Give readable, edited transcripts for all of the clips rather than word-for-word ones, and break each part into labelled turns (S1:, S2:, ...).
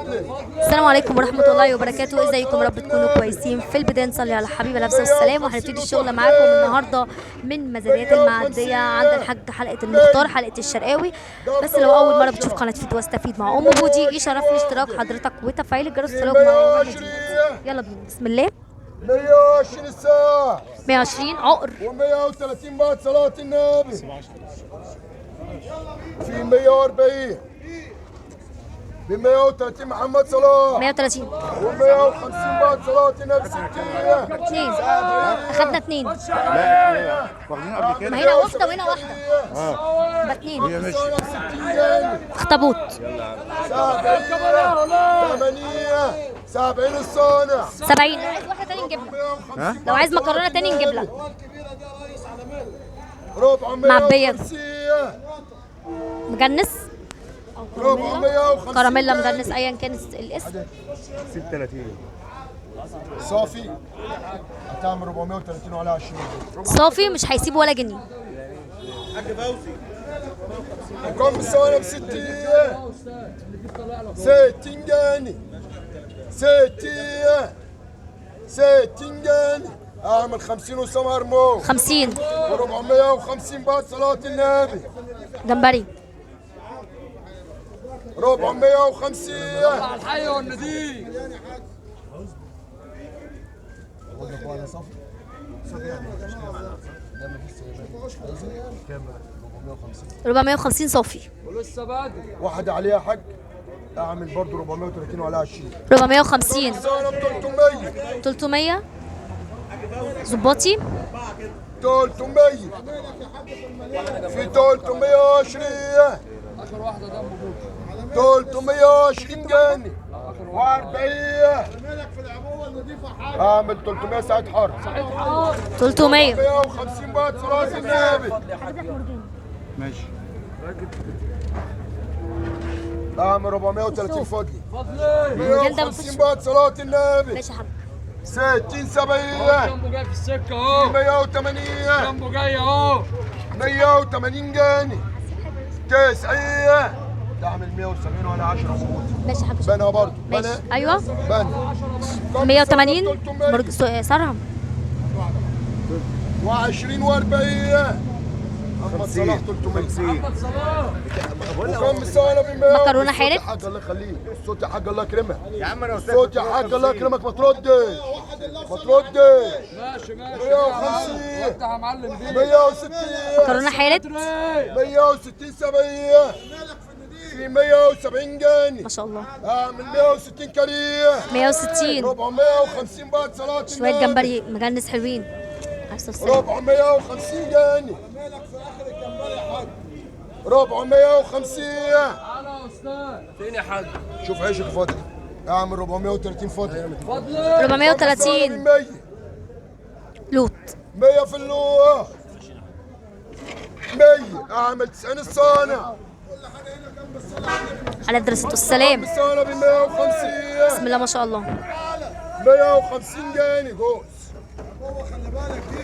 S1: السلام عليكم ورحمة الله وبركاته، ازيكم؟ رب تكونوا كويسين. في البداية نصلي على حبيب نفسه السلام، وهنبتدي الشغل معاكم النهارده من مزاريات المعدية عند الحاج حلقة المختار، حلقة الشرقاوي. بس لو أول مرة بتشوف قناة فيد واستفيد مع أم بودي، يشرفني اشتراك حضرتك وتفعيل الجرس للاشتراك مع أم بودي. يلا بينا، بسم الله.
S2: 120 الساعة
S1: 120 عقر
S2: و130 بعد صلاة النبي. في 140 ب 130 محمد صلاح
S1: 130
S2: و150 بعد صلاة النبي 60.
S1: 2 أخدنا 2.
S3: لا واخدين قبل كده.
S1: ما هنا واحدة وهنا واحدة، يبقى 2
S3: هي مش
S1: اخطبوط.
S2: 70 الصانع
S1: 70. لو عايز واحدة تاني نجيب لك، لو عايز مكرونة تاني نجيب لك.
S2: 450
S1: معبية. مجنس أو كراميلا،
S2: 450
S1: كراميلا مجنس أيا كان الاسم.
S3: 36
S2: صافي هتعمل 430 وعلى 20.
S1: صافي مش هيسيب ولا جنيه.
S2: وكم بالثواني ب 60 60 جنيه 60 جنيه. اعمل 50 وسام هرمون
S1: 50
S2: و450 بعد صلاة النبي.
S1: جمبري
S2: 450
S4: الحي والنذير.
S2: صافي
S1: 450 صافي.
S4: ولسه بادئ.
S2: واحد عليها حاج اعمل برضه 430 وعلى 20.
S1: 450
S2: ثواني ب 300
S1: 300 ظباطي
S2: 300 في 320
S4: اخر واحده جنب بوك.
S2: 320 جنيه و40 اعمل 300 ساعة حر
S1: 300
S2: 150 بعد صلاة النبي.
S3: ماشي.
S2: اعمل 430 فضلي
S4: فضلي
S2: 150 بعد صلاة النبي.
S1: ماشي يا حاج.
S2: 60 70
S4: جنبه جاي في السكه اهو.
S2: 180
S4: جنبه جاي اهو.
S2: 180 جنيه 90 تعمل 170 ولا 10 موت.
S1: ماشي يا حاج.
S2: بنها برضه
S1: ماشي ايوه
S2: بنها
S1: 180 سرهم
S2: و20 و40 محمد صلاح 350
S4: محمد صلاح.
S2: وكم سنه ب 100.
S1: مكرونة حارت.
S2: حاج الله يخليك، الصوت يا حاج الله يكرمك.
S3: يا عم انا استاذ
S2: صوت يا حاج الله يكرمك، ما تردش ما تردش.
S4: ماشي
S2: 150
S4: افتح يا معلم دي.
S2: 160
S1: مكرونة حارت
S2: 160 70 في 170 جنيه.
S1: ما شاء الله.
S2: اعمل 160 كريه
S1: 160
S2: 450 بعد صلاة
S1: شوية
S2: النبي.
S1: جمبري مجنس حلوين. على السلام.
S2: 450 جنيه 450
S4: تعالى يا استاذ. فين يا حاج؟
S2: شوف عيشك فاضي اعمل 430 فاضي
S4: فضلي
S1: 430
S2: 100
S1: لوط
S2: 100 في اللوح 100 اعمل 90 الصانع
S1: على دراسة السلام.
S2: الصانع ب 150
S1: بسم الله ما شاء الله.
S2: 150 جنيه جوز.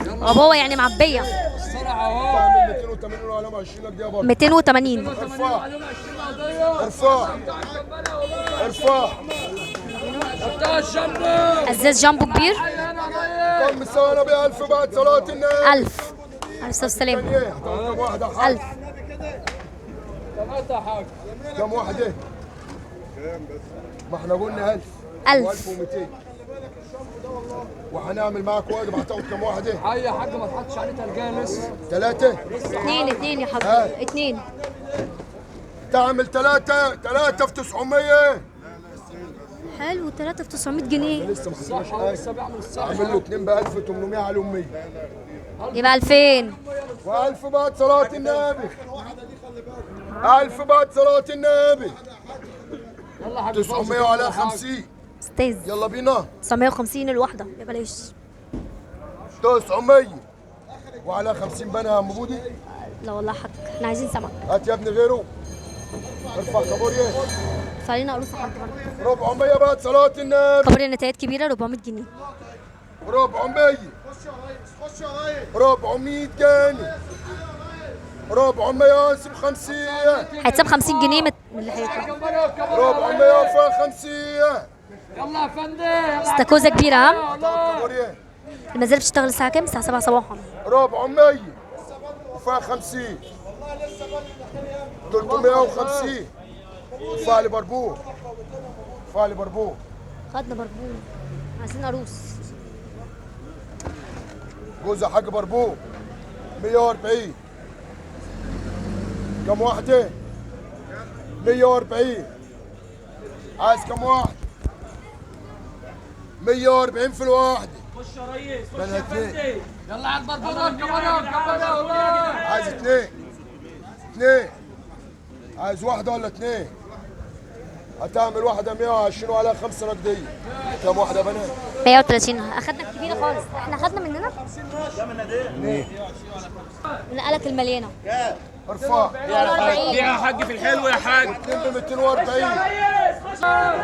S1: بابا يعني معبية.
S4: الصراحه اهو.
S2: اعمل 280 وعلامة 20 دقيقة برضه.
S1: 280
S2: ارفع
S4: عليهم 20 قضيه.
S2: ارفع ارفع
S4: بتاع الشامبو.
S1: ازاز جامبو كبير
S4: انا ريس.
S2: كم الصانع ب 1000 بعد صلاة النبي.
S1: 1000 على السلام.
S2: ايه كم واحدة حاج؟
S1: 1000
S4: ثلاثه يا حاج.
S2: كم واحدة؟ ما احنا قلنا 1000
S1: 1000
S2: و1200 وهنعمل معاك واجب. هتاخد كم واحدة؟
S4: حي يا حاج ما تحطش عليه تلجاه لسه.
S2: 3
S1: 2 يا حضرتك. 2
S2: تعمل 3 في 900
S1: حلو. 3 في 900 جنيه
S2: لسه ما خدناش
S4: صح هو
S2: حاجة.
S4: لسه بيعمل الصح.
S2: اعمل له 2 ب 1800 عليهم 100
S1: يبقى 2000.
S2: و1000 بعد صلاة النبي. 1000 بعد صلاة النبي.
S4: يلا يا حاج.
S2: 900 وعلى 50
S1: استاذ
S2: يلا بينا.
S1: 950 الواحدة يا بلاش.
S2: 900 وعلى 50 بنا يا عم بودي.
S1: لا والله حق، احنا عايزين سمك.
S2: هات يا ابني غيره. ارفع كابوريا
S1: فعلينا قروصة حد برضه.
S2: 400 بعد صلاة النبي.
S1: كبري نتايات كبيرة 400 جنيه.
S2: 400 400 جنيه 400 اسم 50.
S1: هيتساب 50 جنيه من اللي هيطلع.
S2: 450.
S4: يلا يا فندم.
S1: استاكوزا كبيره ها.
S2: كابوريا.
S1: المزارع بتشتغل الساعه كام؟ الساعه 7 صباحا.
S2: 400 وفيها 50. 350. فعل بربور. فعل بربور.
S1: خدنا بربون، عايزين عروس.
S2: جوز حاج بربور 140. كم واحدة؟ 140. عايز كم واحد؟ 140 في الواحدة.
S4: خش يا ريس. خش
S2: بلا
S4: يا
S2: اتنين.
S4: فندم. يلا على البربرات كمان والله.
S2: عايز اتنين. اتنين. عايز واحدة ولا اتنين؟ هتعمل واحدة 120 وعليها 5 نقدية. كم واحدة يا بنات؟
S1: 130. اخدنا الكبيره خالص. احنا خدنا مننا نقلك المليانه.
S2: ارفع.
S1: 40.
S4: يا حاج في الحلو يا حاج.
S2: 2 ب 240.
S4: خش على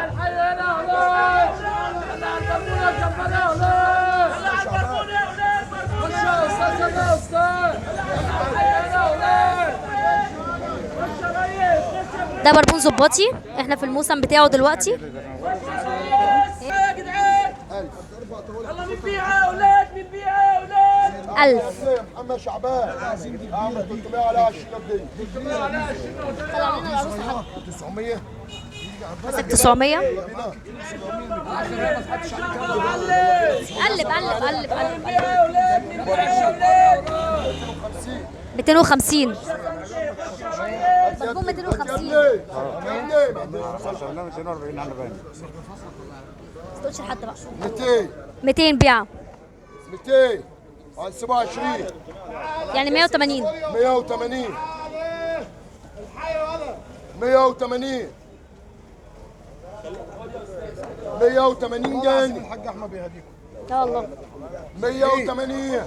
S4: الحي هنا والله. يلا على البربونه جنبنا والله. يلا على البربونه يا ولاد. خش يا استاذ. يلا يا استاذ. يلا على الحي هنا والله. خش يا ريس. خش يا
S1: ده بربون ظباطي، احنا في الموسم بتاعه دلوقتي.
S4: يا جدعان. يلا بنبيعها يا ولاد. بنبيعها يا ولاد.
S1: 1000.
S2: محمد شعبان. اعمل 300 على 20 نقدية.
S1: طلع لنا العروس لحد
S2: 900.
S1: مسك 900.
S2: بينا.
S1: قلب قلب قلب قلب.
S4: يا ولاد. بنبيعها يا ولاد.
S1: 250. بربون 250.
S3: لا 240 على بالي.
S1: ما تقولش لحد بقى.
S2: 200.
S1: 200 بيعه
S2: 200 على 27.
S1: يعني 180.
S2: 180. 180. 180 جنيه. الحاج احمد بيهديكم.
S1: لا والله.
S2: 180.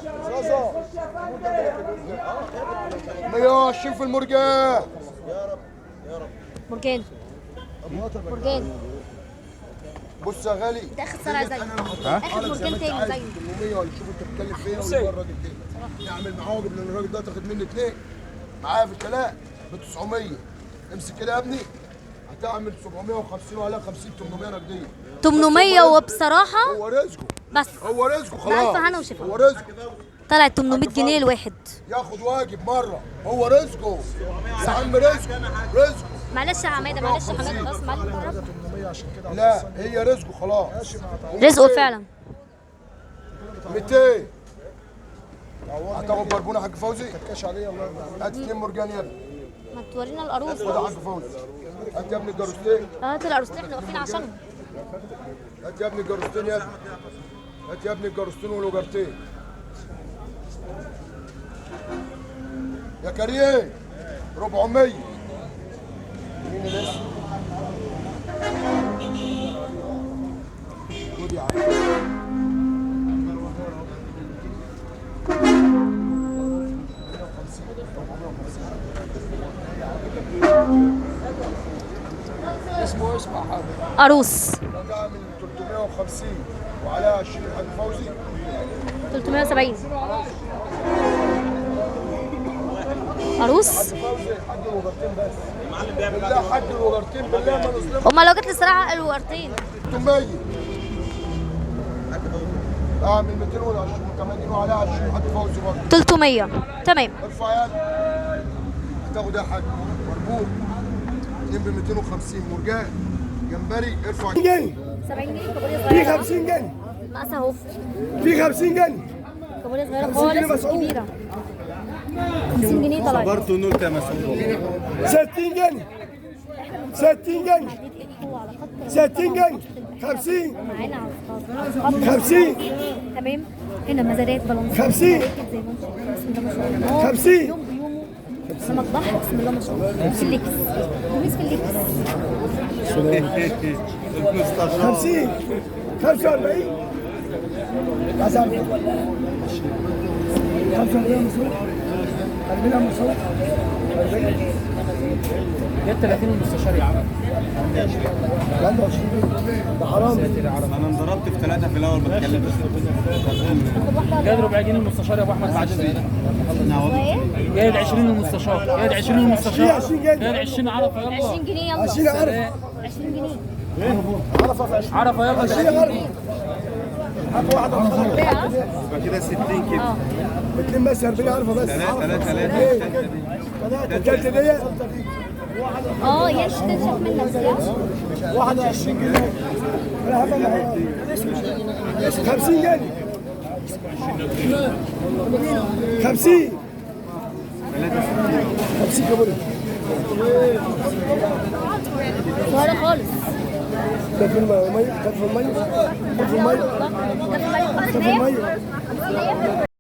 S2: 120 في المرجان.
S1: مرجان. مرجان.
S2: بص يا غالي.
S1: ده اخد صرع زي اخد مرجان تاني زيه.
S2: 800 ولا شوف انت بتتكلم فين ولا الراجل كده. نعمل معاه واجب لان الراجل ده تاخد مني 2 معايا في الكلام ب 900. امسك كده يا ابني. هتعمل 750 وعليها 50 800 نقديه.
S1: 800 وبصراحه
S2: هو رزقه.
S1: بس
S2: هو رزقه
S1: بألف
S2: خلاص.
S1: هنا وشفا.
S2: هو رزقه.
S1: طلعت 800 جنيه الواحد.
S2: ياخد واجب مره. هو رزقه. يا عم رزقه. رزقه.
S1: معلش يا حماده، معلش يا حماده، خلاص معلش.
S2: لا هي رزقه خلاص.
S1: رزقه فعلا.
S2: 200. هتاخد بربونه حاج فوزي؟ كاش عليا الله يرضى. هات 2 مرجان يا ابني.
S1: ما تورينا القاروص.
S2: خد يا حاج فوزي. هات يا ابني الجاروستين.
S1: هات العروستين احنا واقفين عشانهم.
S2: هات يا ابني الجاروستين يا ابني. هات يا ابني الجاروستين والوجرتين. يا كريم 400. مين اللي لسه؟ خد يا عم.
S4: اسمه اسمع حاجه.
S1: قاروص
S2: تعمل 350 وعليها 20 حاج فوزي.
S1: 370. قاروص.
S2: فوزي حاج الوجرتين بس. بالله حاج الوجرتين بالله ما نظلمك.
S1: هما لو جت لي الصراحه الورقتين
S2: 600. اعمل 280 وعليها 20 حاج فوزي برضه.
S1: 300. تمام.
S2: ارفع يد. هتاخد يا حاج مربوط 2 ب 250 مرجان جمبري. ارفع
S5: جنيه
S1: 70 جنيه كابوريا
S5: في
S1: صغيره.
S5: 50 جنيه
S1: مقاسها اهو.
S5: في 50 جنيه
S1: كابوريا صغيره
S5: 50 جنيه
S1: خالص مش
S5: مسعود.
S1: كبيره. 50 جنيه طلعت.
S3: برضه نقطة يا مسعود.
S5: 60 جنيه 60 جنيه 60 جنيه 50
S1: معانا على الخط.
S5: 50
S1: تمام. هنا مزارات بالانس
S5: 50
S1: زي ما انت شايف. بسم الله ما شاء الله.
S5: 50
S1: يوم بيومه. سمك بحر بسم الله ما شاء الله. في الليكس. دوميس في الليكس.
S5: 50 45 عزام 45 مسعود 40 مسعود 40
S4: جت 30 المستشار يا عم.
S5: عنده 20 جنيه ده حرام.
S3: انا انضربت في 3 في الاول بتكلم.
S4: جايب ربع جنيه المستشار يا ابو احمد بعد اذنك. جايب 20 المستشار، جايب 20 المستشار،
S5: 20 جنيه.
S4: جايب 20 عرفه يلا.
S1: 20 جنيه يلا.
S5: 20 عرفه.
S1: 20 جنيه.
S4: عرفه يلا.
S5: 20 عرفه. حق واحده
S3: يبقى كده 60 كده.
S5: اتنين بس 40 عرفه بس. 3 دي
S1: اه يا تنشف منك صح؟
S5: 21 جنيه. 50 جنيه. 50 50 كبري.
S1: صغيرة خالص.
S5: ده في المية. ده في المية. ده في المية.
S1: ده في بالك خالص.
S5: ده في المية.